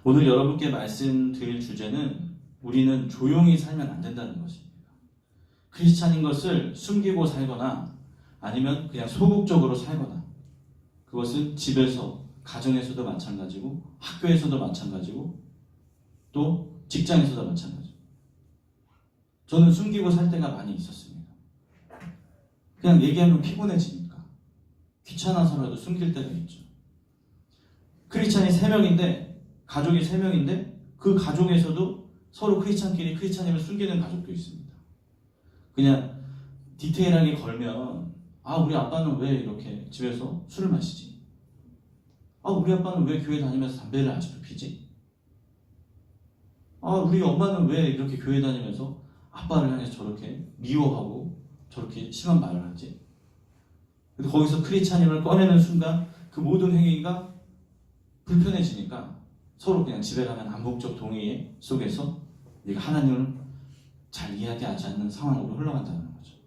오늘 여러분께 말씀드릴 주제는 우리는 조용히 살면 안 된다는 것입니다. 크리스찬인 것을 숨기고 살거나 아니면 그냥 소극적으로 살거나, 그것은 집에서, 가정에서도 마찬가지고 학교에서도 마찬가지고 또 직장에서도 마찬가지고, 저는 숨기고 살 때가 많이 있었습니다. 그냥 얘기하면 피곤해지니까 귀찮아서라도 숨길 때가 있죠. 크리스찬이 3명인데, 가족이 3명인데 그 가족에서도 서로 크리스찬끼리 크리스찬임을 숨기는 가족도 있습니다. 그냥 디테일하게 걸면, 우리 아빠는 왜 이렇게 집에서 술을 마시지? 우리 아빠는 왜 교회 다니면서 담배를 아직도 피지? 우리 엄마는 왜 이렇게 교회 다니면서 아빠를 향해서 저렇게 미워하고 저렇게 심한 말을 하지? 근데 거기서 크리스찬임을 꺼내는 순간 그 모든 행위가 불편해지니까 서로 그냥 집에 가면 암묵적 동의 속에서 네가 하나님을 잘 이야기하지 않는 상황으로 흘러간다는 거죠.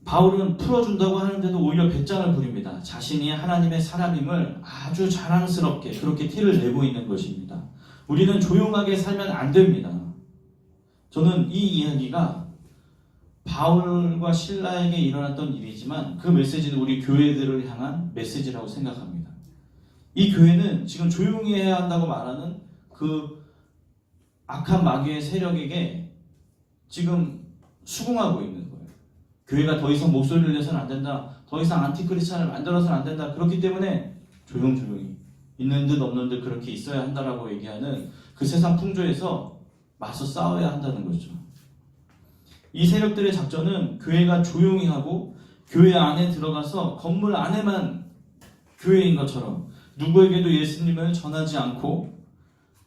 바울은 풀어준다고 하는데도 오히려 배짱을 부립니다. 자신이 하나님의 사람임을 아주 자랑스럽게 그렇게 티를 내고 있는 것입니다. 우리는 조용하게 살면 안 됩니다. 저는 이 이야기가 바울과 실라에게 일어났던 일이지만 그 메시지는 우리 교회들을 향한 메시지라고 생각합니다. 이 교회는 지금 조용히 해야 한다고 말하는 그 악한 마귀의 세력에게 지금 수긍하고 있는 거예요. 교회가 더 이상 목소리를 내서는 안 된다, 더 이상 안티크리스찬을 만들어서는 안 된다, 그렇기 때문에 조용조용히 있는 듯 없는 듯 그렇게 있어야 한다라고 얘기하는 그 세상 풍조에서 맞서 싸워야 한다는 거죠. 이 세력들의 작전은 교회가 조용히 하고 교회 안에 들어가서 건물 안에만 교회인 것처럼 누구에게도 예수님을 전하지 않고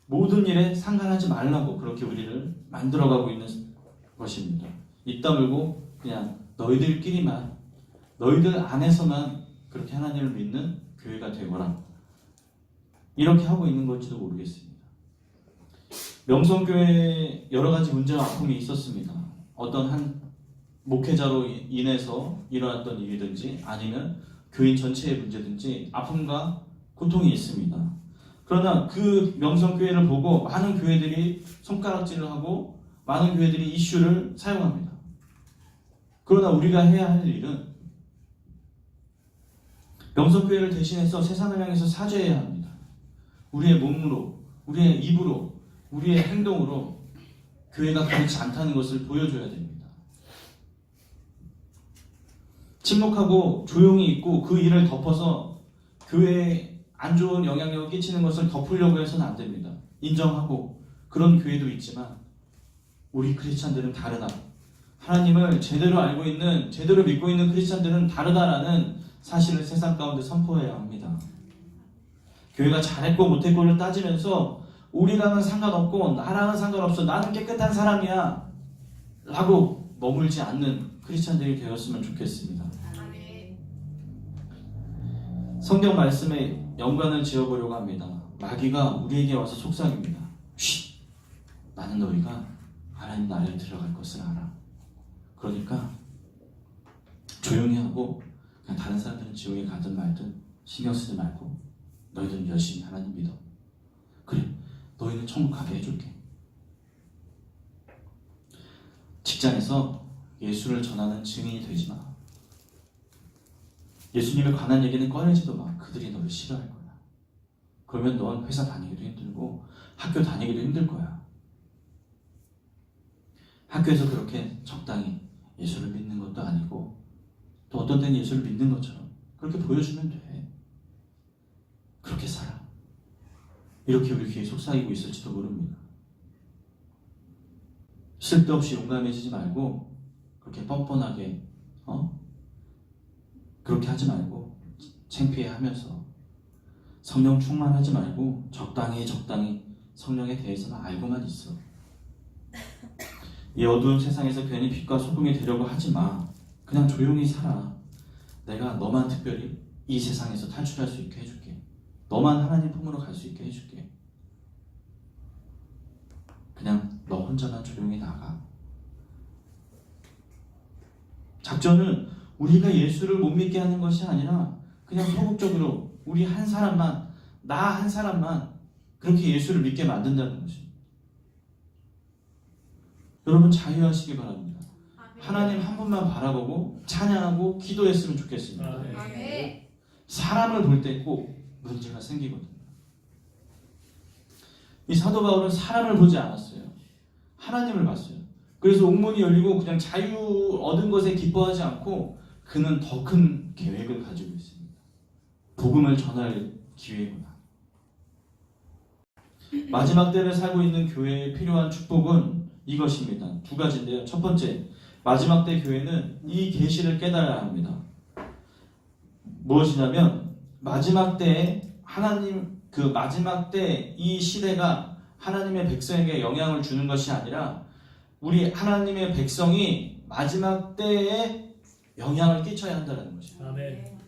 모든 일에 상관하지 말라고 그렇게 우리를 만들어가고 있는 것입니다. 입 다물고 그냥 너희들끼리만, 너희들 안에서만 그렇게 하나님을 믿는 교회가 되거라, 이렇게 하고 있는 건지도 모르겠습니다. 명성교회에 여러 가지 문제와 아픔이 있었습니다. 어떤 한 목회자로 인해서 일어났던 일이든지 아니면 교인 전체의 문제든지 아픔과 고통이 있습니다. 그러나 그 명성교회를 보고 많은 교회들이 손가락질을 하고 많은 교회들이 이슈를 사용합니다. 그러나 우리가 해야 할 일은 명성교회를 대신해서 세상을 향해서 사죄해야 합니다. 우리의 몸으로, 우리의 입으로, 우리의 행동으로 교회가 그렇지 않다는 것을 보여줘야 됩니다. 침묵하고 조용히 있고 그 일을 덮어서 교회에 안 좋은 영향력을 끼치는 것을 덮으려고 해서는 안 됩니다. 인정하고 그런 교회도 있지만 우리 크리스찬들은 다르다, 하나님을 제대로 알고 있는, 제대로 믿고 있는 크리스찬들은 다르다라는 사실을 세상 가운데 선포해야 합니다. 교회가 잘했고 못했고를 따지면서 우리랑은 상관없고 나랑은 상관없어, 나는 깨끗한 사람이야 라고 머물지 않는 크리스찬들이 되었으면 좋겠습니다. 성경 말씀에 연관을 지어보려고 합니다. 마귀가 우리에게 와서 속삭입니다. 쉿! 나는 너희가 하나님 나라에 들어갈 것을 알아. 그러니까 조용히 하고 그냥 다른 사람들은 지옥에 가든 말든 신경 쓰지 말고 너희들은 열심히 하나님 믿어. 그래, 너희는 천국 가게 해줄게. 직장에서 예수를 전하는 증인이 되지 마. 예수님에 관한 얘기는 꺼내지도 마. 그들이 너를 싫어할 거야. 그러면 넌 회사 다니기도 힘들고 학교 다니기도 힘들 거야. 학교에서 그렇게 적당히 예수를 믿는 것도 아니고 또 어떤 때는 예수를 믿는 것처럼 그렇게 보여주면 돼. 그렇게 살아. 이렇게 우리 귀에 속삭이고 있을지도 모릅니다. 쓸데없이 용감해지지 말고 그렇게 뻔뻔하게 그렇게 하지 말고 창피해하면서 성령 충만하지 말고 적당히 성령에 대해서는 알고만 있어. 이 어두운 세상에서 괜히 빛과 소금이 되려고 하지 마. 그냥 조용히 살아. 내가 너만 특별히 이 세상에서 탈출할 수 있게 해줄게. 너만 하나님 품으로 갈 수 있게 해줄게. 그냥 너 혼자만 조용히 나가. 작전은 우리가 예수를 못 믿게 하는 것이 아니라 그냥 소극적으로 우리 한 사람만, 나 한 사람만 그렇게 예수를 믿게 만든다는 것입니다. 여러분 자유하시기 바랍니다. 하나님 한 분만 바라보고 찬양하고 기도했으면 좋겠습니다. 사람을 볼 때 꼭 문제가 생기거든요. 이 사도 바울은 사람을 보지 않았어요. 하나님을 봤어요. 그래서 옥문이 열리고 그냥 자유 얻은 것에 기뻐하지 않고 그는 더 큰 계획을 가지고 있습니다. 복음을 전할 기회구나. 마지막 때를 살고 있는 교회에 필요한 축복은 이것입니다. 두 가지인데요. 첫 번째, 마지막 때 교회는 이 계시를 깨달아야 합니다. 무엇이냐면 마지막 때에 하나님 마지막 때 이 시대가 하나님의 백성에게 영향을 주는 것이 아니라 우리 하나님의 백성이 마지막 때에 영향을 끼쳐야 한다는 것이에요. 아멘.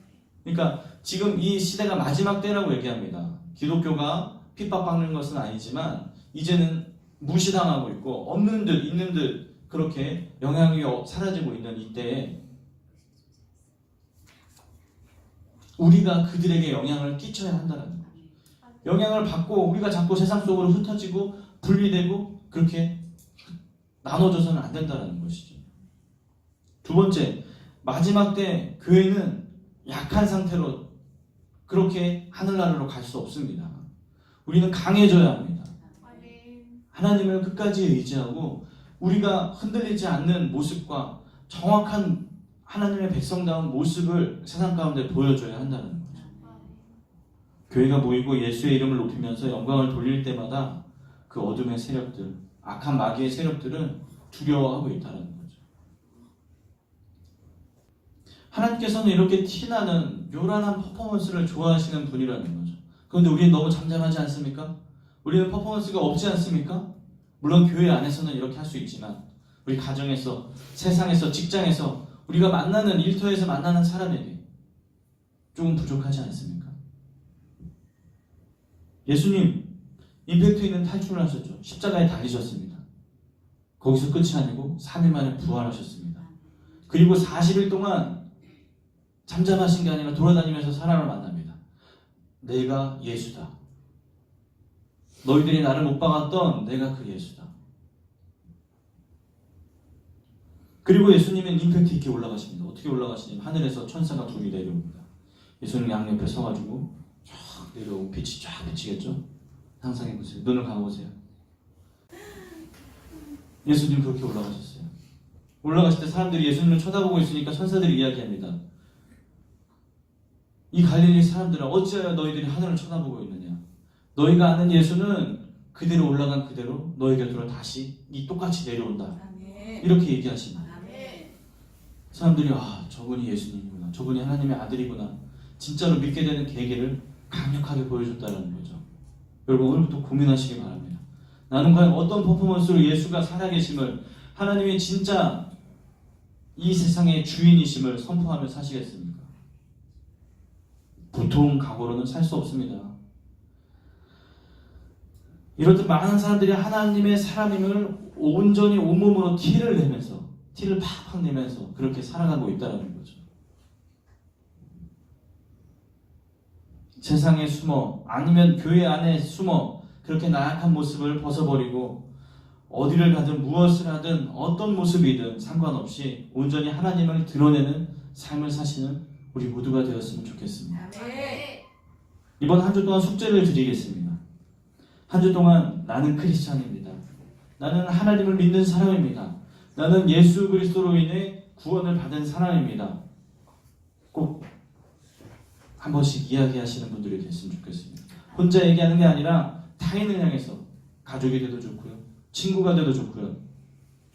그러니까 지금 이 시대가 마지막 때라고 얘기합니다. 기독교가 핍박받는 것은 아니지만 이제는 무시당하고 있고 없는 듯 있는 듯 그렇게 영향이 사라지고 있는 이때에 우리가 그들에게 영향을 끼쳐야 한다는 거예요. 영향을 받고 우리가 자꾸 세상 속으로 흩어지고 분리되고 그렇게 나눠져서는 안 된다는 것이죠. 두 번째, 마지막 때 교회는 약한 상태로 그렇게 하늘나라로 갈 수 없습니다. 우리는 강해져야 합니다. 하나님을 끝까지 의지하고 우리가 흔들리지 않는 모습과 정확한 하나님의 백성다운 모습을 세상 가운데 보여줘야 한다는 거죠. 교회가 모이고 예수의 이름을 높이면서 영광을 돌릴 때마다 그 어둠의 세력들, 악한 마귀의 세력들은 두려워하고 있다는 거죠. 하나님께서는 이렇게 티나는 요란한 퍼포먼스를 좋아하시는 분이라는 거죠. 그런데 우리는 너무 잠잠하지 않습니까? 우리는 퍼포먼스가 없지 않습니까? 물론 교회 안에서는 이렇게 할 수 있지만 우리 가정에서, 세상에서, 직장에서 우리가 만나는 일터에서 만나는 사람에게 조금 부족하지 않습니까? 예수님 임팩트 있는 탈출을 하셨죠. 십자가에 달리셨습니다. 거기서 끝이 아니고 3일 만에 부활하셨습니다. 그리고 40일 동안 잠잠하신 게 아니라 돌아다니면서 사람을 만납니다. 내가 예수다. 너희들이 나를 못 박았던 내가 그 예수다. 그리고 예수님은 임팩트 있게 올라가십니다. 어떻게 올라가시냐면 하늘에서 천사가 둘이 내려옵니다. 예수님 양옆에 서가지고 쫙 내려오고 빛이 쫙 비치겠죠? 상상해보세요. 눈을 감아보세요. 예수님 그렇게 올라가셨어요. 올라가실 때 사람들이 예수님을 쳐다보고 있으니까 천사들이 이야기합니다. 이 갈릴리 사람들아 어찌하여 너희들이 하늘을 쳐다보고 있느냐. 너희가 아는 예수는 그대로 올라간 그대로 너희 곁으로 다시 똑같이 내려온다. 이렇게 얘기하십니다. 사람들이 저분이 예수님이구나. 저분이 하나님의 아들이구나. 진짜로 믿게 되는 계기를 강력하게 보여줬다는 거죠. 여러분 오늘부터 고민하시기 바랍니다. 나는 과연 어떤 퍼포먼스로 예수가 살아계심을 하나님이 진짜 이 세상의 주인이심을 선포하며 사시겠습니까? 보통 각오로는 살 수 없습니다. 이렇듯 많은 사람들이 하나님의 사람임을 온전히 온몸으로 티를 내면서 티를 팍팍 내면서 그렇게 살아가고 있다는 거죠. 세상에 숨어 아니면 교회 안에 숨어 그렇게 나약한 모습을 벗어버리고 어디를 가든 무엇을 하든 어떤 모습이든 상관없이 온전히 하나님을 드러내는 삶을 사시는 우리 모두가 되었으면 좋겠습니다. 이번 한 주 동안 숙제를 드리겠습니다. 한 주 동안 나는 크리스찬입니다. 나는 하나님을 믿는 사람입니다. 나는 예수 그리스도로 인해 구원을 받은 사람입니다. 꼭 한 번씩 이야기하시는 분들이 됐으면 좋겠습니다. 혼자 얘기하는 게 아니라 타인을 향해서 가족이 돼도 좋고요. 친구가 돼도 좋고요.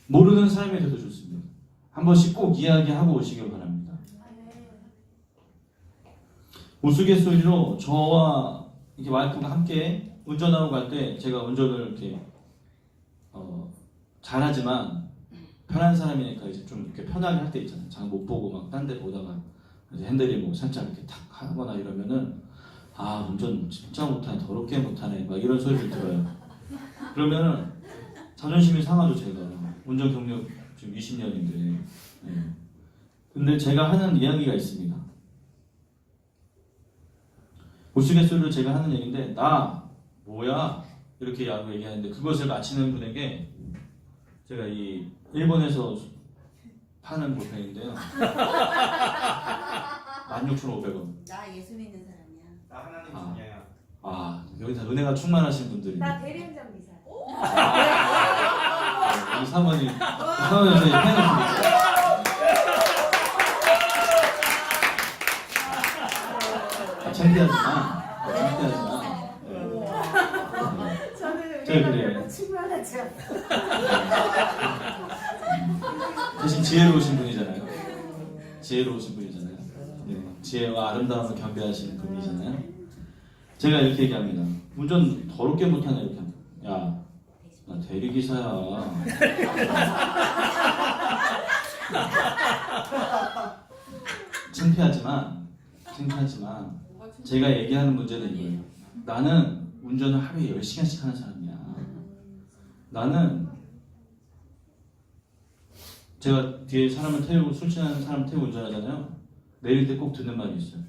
모르는 사람이 돼도 좋습니다. 한 번씩 꼭 이야기하고 오시길 바랍니다. 우스갯소리로 저와 이렇게 와이프가 함께 운전하고 갈 때 제가 운전을 이렇게 잘하지만 편한 사람이니까 이제 좀 이렇게 편하게 할 때 있잖아요. 잘 못 보고 막 딴 데 보다가 이제 핸들이 뭐 살짝 이렇게 탁 하거나 이러면은 운전 진짜 못하네, 더럽게 못하네 막 이런 소리를 들어요. 그러면은 자존심이 상하죠. 제가 운전 경력 지금 20년인데 근데 제가 하는 이야기가 있습니다. 우스갯소리로 제가 하는 얘기인데 나 뭐야 이렇게 야구 얘기하는데 그것을 맞히는 분에게 제가 이 일본에서 파는 볼펜인데요 16,500원. 나 예수 믿는 사람이야. 나 하나님 중이야. 여기 다 은혜가 충만하신 분들이. 나 대리운전 기사. 이 사모님 저희 팬이십니까? 창피하지만 저는 제가 은혜가 그래요. 별로 충만하지 않아. 대신 지혜로우신 분이잖아요. 지혜로우신 분이잖아요. 네. 지혜와 아름다움을 경배하시는 분이잖아요. 제가 이렇게 얘기합니다. 운전 더럽게 못하네 이렇게 합니다. 야, 나 대리기사야. 창피하지만 제가 얘기하는 문제는 이거예요. 나는 운전을 하루에 10시간씩 하는 사람이야. 나는 제가 뒤에 사람을 태우고 술 취한 사람 태우고 운전하잖아요. 내릴 때 꼭 듣는 말이 있어요.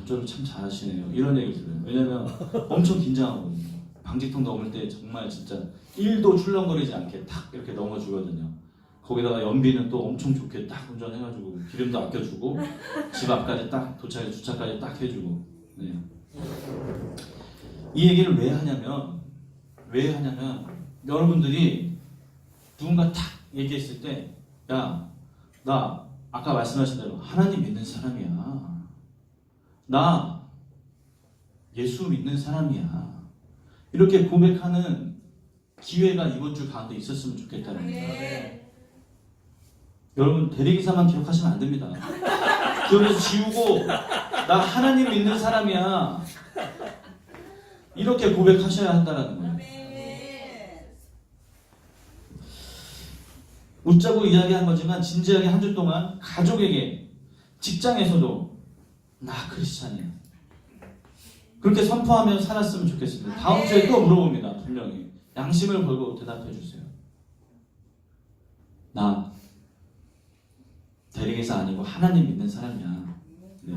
운전을 참 잘하시네요. 이런 얘기를 들어요. 왜냐면 엄청 긴장하거든요. 방지턱 넘을 때 정말 진짜 1도 출렁거리지 않게 탁 이렇게 넘어주거든요. 거기다가 연비는 또 엄청 좋게 딱 운전해가지고 기름도 아껴주고 집 앞까지 딱 도착해 주차까지 딱 해주고. 네. 이 얘기를 왜 하냐면 여러분들이 누군가 탁 얘기했을 때 야, 나 아까 말씀하신 대로 하나님 믿는 사람이야. 나 예수 믿는 사람이야. 이렇게 고백하는 기회가 이번 주 가운데 있었으면 좋겠다는 거예요. 네. 여러분 대리기사만 기억하시면 안 됩니다. 기억해서 지우고 나 하나님 믿는 사람이야. 이렇게 고백하셔야 한다는 거예요. 웃자고 이야기한 거지만 진지하게 한 주 동안 가족에게 직장에서도 나 크리스찬이야. 그렇게 선포하며 살았으면 좋겠습니다. 다음 주에 또 물어봅니다. 분명히 양심을 걸고 대답해 주세요. 나 대리기사 아니고 하나님 믿는 사람이야. 네.